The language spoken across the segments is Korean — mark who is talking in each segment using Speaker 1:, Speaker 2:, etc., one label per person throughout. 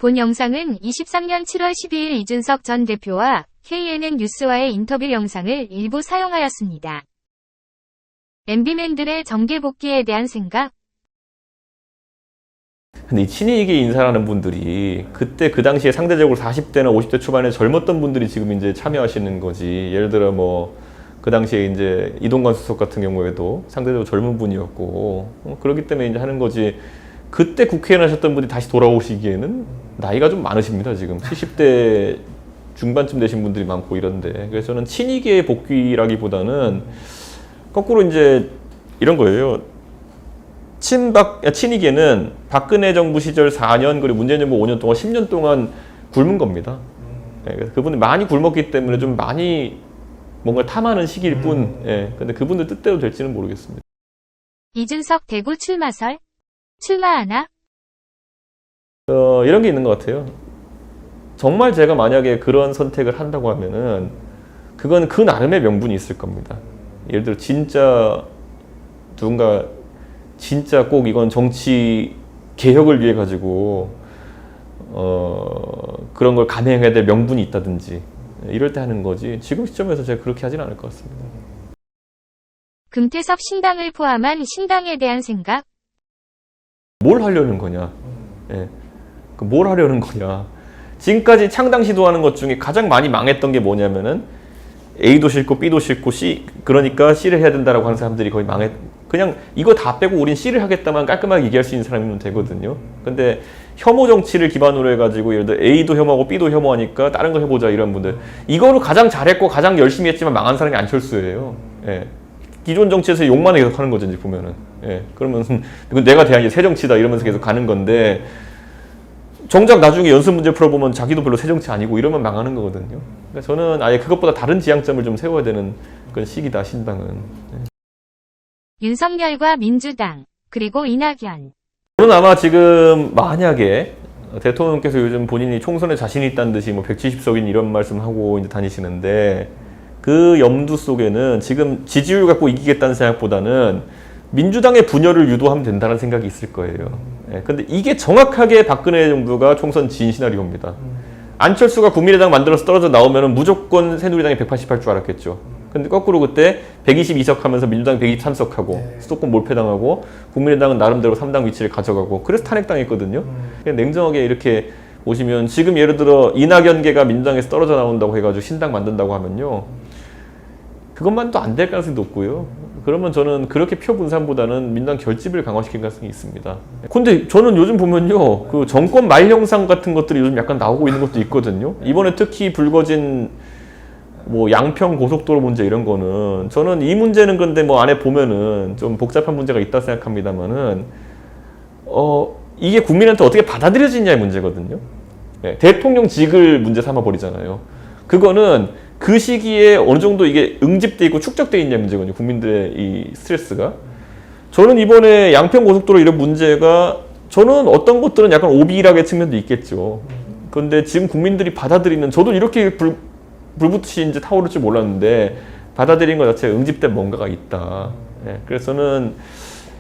Speaker 1: 본 영상은 23년 7월 12일 이준석 전 대표와 KNN 뉴스와의 인터뷰 영상을 일부 사용하였습니다. MB맨들의 정계 복귀에 대한 생각?
Speaker 2: 근데 이 친이계 인사라는 분들이 그때 그 당시에 상대적으로 40대나 50대 초반에 젊었던 분들이 지금 이제 참여하시는 거지. 예를 들어 뭐 그 당시에 이제 이동관 수석 같은 경우에도 상대적으로 젊은 분이었고 그렇기 때문에 이제 하는 거지. 그때 국회의원 하셨던 분이 다시 돌아오시기에는 나이가 좀 많으십니다. 지금 70대 중반쯤 되신 분들이 많고 이런데, 그래서 저는 친이계 복귀라기보다는 거꾸로 이제 이런 거예요. 친이계는 박근혜 정부 시절 4년 그리고 문재인 정부 5년 동안 10년 동안 굶은 겁니다. 그분이 많이 굶었기 때문에 좀 많이 뭔가 탐하는 시기일 뿐. 근데 그분들 뜻대로 될지는 모르겠습니다.
Speaker 1: 이준석 대구 출마설? 출마하나?
Speaker 2: 이런 게 있는 것 같아요. 정말 제가 만약에 그런 선택을 한다고 하면은 그건 그 나름의 명분이 있을 겁니다. 예를 들어 진짜 누군가 진짜 꼭 이건 정치 개혁을 위해 가지고 그런 걸 감행해야 될 명분이 있다든지 이럴 때 하는 거지, 지금 시점에서 제가 그렇게 하진 않을 것 같습니다.
Speaker 1: 금태섭 신당을 포함한 신당에 대한 생각?
Speaker 2: 뭘 하려는 거냐? 뭘 하려는 거냐? 지금까지 창당 시도하는 것 중에 가장 많이 망했던 게 뭐냐면은 A도 싫고 B도 싫고 C, 그러니까 C를 해야 된다라고 하는 사람들이 거의 그냥 이거 다 빼고 우린 C를 하겠다만 깔끔하게 얘기할 수 있는 사람이면 되거든요. 근데 혐오 정치를 기반으로 해가지고 예를 들어 A도 혐오하고 B도 혐오하니까 다른 거 해보자 이런 분들, 이거로 가장 잘했고 가장 열심히 했지만 망한 사람이 안철수예요. 기존 정치에서 욕만 계속 하는 거죠, 이제 보면은. 그러면 내가 대한 게 새 정치다 이러면서 계속 가는 건데, 정작 나중에 연습 문제 풀어보면 자기도 별로 새 정치 아니고 이러면 망하는 거거든요. 그러니까 저는 아예 그것보다 다른 지향점을 좀 세워야 되는 그런 시기다, 신당은.
Speaker 1: 윤석열과 민주당, 그리고 이낙연.
Speaker 2: 저는 아마 지금 만약에 대통령께서 요즘 본인이 총선에 자신이 있다는 듯이 뭐 170석인 이런 말씀하고 이제 다니시는데, 그 염두 속에는 지금 지지율 갖고 이기겠다는 생각보다는 민주당의 분열을 유도하면 된다는 생각이 있을 거예요. 근데 이게 정확하게 박근혜 정부가 총선 진 시나리오입니다. 안철수가 국민의당 만들어서 떨어져 나오면 무조건 새누리당이 188 줄 알았겠죠. 근데 거꾸로 그때 122석 하면서 민주당 123석 하고 수도권 몰패당하고 국민의당은 나름대로 3당 위치를 가져가고 그래서 탄핵당했거든요. 그냥 냉정하게 이렇게 보시면 지금 예를 들어 이낙연계가 민주당에서 떨어져 나온다고 해가지고 신당 만든다고 하면요, 그것만도 안 될 가능성이 높고요. 그러면 저는 그렇게 표 분산보다는 민주당 결집을 강화시킬 가능성이 있습니다. 근데 저는 요즘 보면요, 그 정권 말 형상 같은 것들이 요즘 약간 나오고 있는 것도 있거든요. 이번에 특히 불거진 뭐 양평 고속도로 문제 이런 거는 저는 이 문제는 그런데 뭐 안에 보면은 좀 복잡한 문제가 있다 생각합니다만은 이게 국민한테 어떻게 받아들여지냐의 문제거든요. 대통령직을 문제 삼아 버리잖아요. 그거는 그 시기에 어느 정도 이게 응집돼 있고 축적돼 있냐 문제거든요. 국민들의 이 스트레스가. 저는 이번에 양평 고속도로 이런 문제가, 저는 어떤 것들은 약간 오비락의 측면도 있겠죠. 그런데 지금 국민들이 받아들이는, 저도 이렇게 불붙이 이제 타오를 줄 몰랐는데 받아들인 것 자체가 응집된 뭔가가 있다. 그래서 저는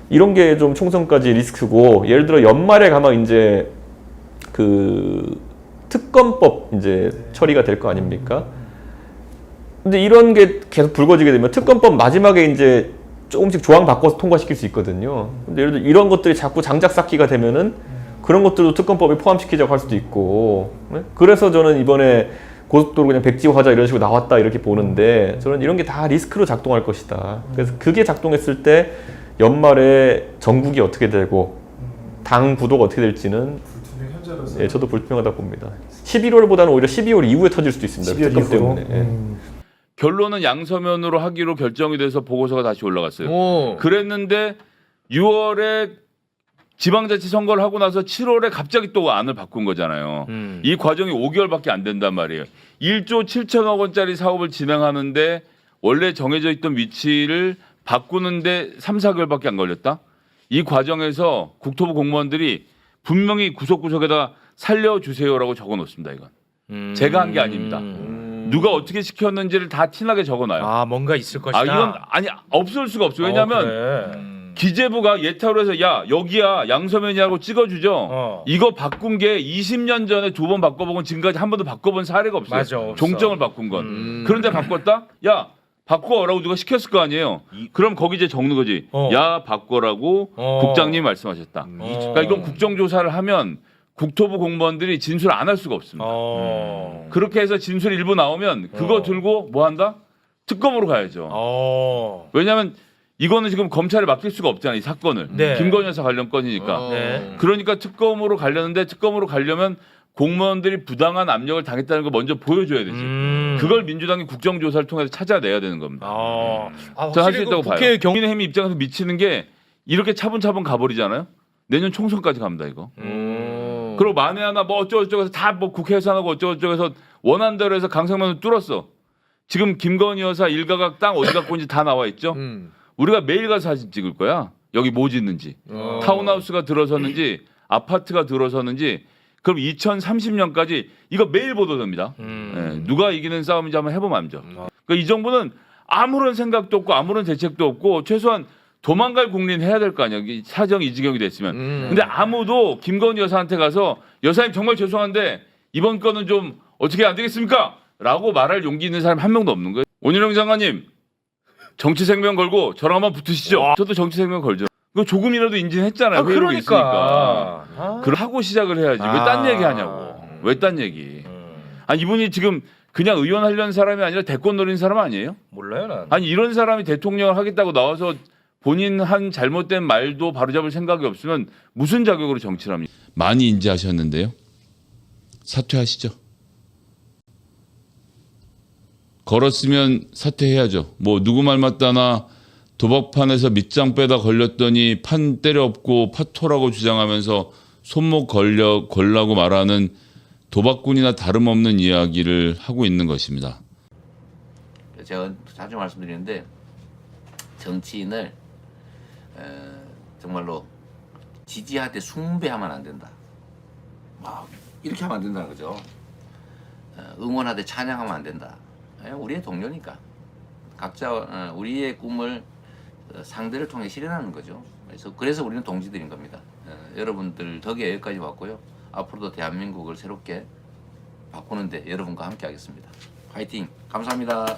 Speaker 2: 이런 게 좀 총선까지 리스크고, 예를 들어 연말에 가면 이제 그 특검법 이제 처리가 될 거 아닙니까? 근데 이런 게 계속 불거지게 되면 특검법 마지막에 이제 조금씩 조항 바꿔서 통과시킬 수 있거든요. 근데 예를 들어 이런 것들이 자꾸 장작 쌓기가 되면은 그런 것들도 특검법에 포함시키자고 할 수도 있고. 그래서 저는 이번에 고속도로 그냥 백지화하자 이런 식으로 나왔다 이렇게 보는데, 저는 이런 게 다 리스크로 작동할 것이다. 그래서 그게 작동했을 때 연말에 전국이 어떻게 되고 당 구도가 어떻게 될지는 저도 불투명하다 봅니다. 11월보다는 오히려 12월 이후에 터질 수도 있습니다.
Speaker 3: 12월
Speaker 2: 특검
Speaker 3: 이후로?
Speaker 2: 때문에.
Speaker 4: 결론은 양서면으로 하기로 결정이 돼서 보고서가 다시 올라갔어요. 그랬는데 6월에 지방자치 선거를 하고 나서 7월에 갑자기 또 안을 바꾼 거잖아요. 이 과정이 5개월밖에 안 된단 말이에요. 1조 7천억 원짜리 사업을 진행하는데 원래 정해져 있던 위치를 바꾸는데 3, 4개월밖에 안 걸렸다? 이 과정에서 국토부 공무원들이 분명히 구석구석에다 살려주세요라고 적어놓습니다. 이건 제가 한 게 아닙니다. 누가 어떻게 시켰는지를 다 티나게 적어놔요.
Speaker 3: 아, 뭔가 있을 것이다.
Speaker 4: 이건 없을 수가 없어요. 왜냐하면
Speaker 3: 그래.
Speaker 4: 기재부가 예타로 해서 야 여기야 양서면이라고 찍어주죠. 이거 바꾼 게 20년 전에 2번 바꿔보고 지금까지 한 번도 바꿔본 사례가 없어요.
Speaker 3: 맞아, 없어.
Speaker 4: 종정을 바꾼 건. 그런데 바꿨다? 야 바꿔라고 누가 시켰을 거 아니에요. 그럼 거기 이제 적는 거지. 야 바꿔라고 국장님이 말씀하셨다. 그러니까 이건 국정조사를 하면 국토부 공무원들이 진술 안 할 수가 없습니다. 그렇게 해서 진술 일부 나오면 그거 들고 뭐 한다? 특검으로 가야죠. 왜냐하면 이거는 지금 검찰에 맡길 수가 없잖아요. 이 사건을.
Speaker 3: 네.
Speaker 4: 김건희 여사 관련 건이니까.
Speaker 3: 네.
Speaker 4: 그러니까 특검으로 가려는데 특검으로 가려면 공무원들이 부당한 압력을 당했다는 걸 먼저 보여줘야 되지. 그걸 민주당이 국정조사를 통해서 찾아내야 되는 겁니다. 저는 할 수 있다고 봐요. 국민의힘 입장에서 미치는 게 이렇게 차분차분 가버리잖아요. 내년 총선까지 갑니다 이거. 그리고 만에 하나 뭐 어쩌고저쩌고 해서 다 뭐 국회 예산하고 어쩌고저쩌고 해서 원한 대로 해서 강성면을 뚫었어. 지금 김건희 여사 일가가 땅 어디 갖고 있는지 다 나와 있죠. 우리가 매일 가서 사진 찍을 거야. 여기 뭐 짓는지. 타운하우스가 들어섰는지 아파트가 들어섰는지. 그럼 2030년까지 이거 매일 보도됩니다. 네, 누가 이기는 싸움인지 한번 해보면 알죠. 그러니까 이 정부는 아무런 생각도 없고 아무런 대책도 없고 최소한 도망갈 국리는 해야 될 거 아니야. 사정이 이 지경이 됐으면. 근데 아무도 김건희 여사한테 가서 여사님 정말 죄송한데 이번 건은 좀 어떻게 안 되겠습니까? 라고 말할 용기 있는 사람 한 명도 없는 거예요. 원희룡 장관님 정치 생명 걸고 저랑 한번 붙으시죠. 저도 정치 생명 걸죠. 그거 조금이라도 인지했잖아요. 회의록 있으니까. 그걸 하고 시작을 해야지. 왜 딴 얘기 하냐고. 왜 딴 얘기. 아니 이분이 지금 그냥 의원 하려는 사람이 아니라 대권 노리는 사람 아니에요?
Speaker 3: 몰라요 난.
Speaker 4: 아니 이런 사람이 대통령을 하겠다고 나와서 본인 한 잘못된 말도 바로잡을 생각이 없으면 무슨 자격으로 정치를 합니까?
Speaker 5: 많이 인지하셨는데요. 사퇴하시죠. 걸었으면 사퇴해야죠. 뭐 누구 말 맞다나 도박판에서 밑장 빼다 걸렸더니 판 때려 엎고 파토라고 주장하면서 손목 걸라고 말하는 도박꾼이나 다름없는 이야기를 하고 있는 것입니다.
Speaker 6: 제가 자주 말씀드리는데 정치인을 정말로 지지할 때 숭배하면 안 된다. 막 이렇게 하면 안 된다는 거죠. 응원할 때 찬양하면 안 된다. 우리의 동료니까 각자 우리의 꿈을 상대를 통해 실현하는 거죠. 그래서 우리는 동지들인 겁니다. 여러분들 덕에 여기까지 왔고요. 앞으로도 대한민국을 새롭게 바꾸는데 여러분과 함께 하겠습니다. 화이팅! 감사합니다.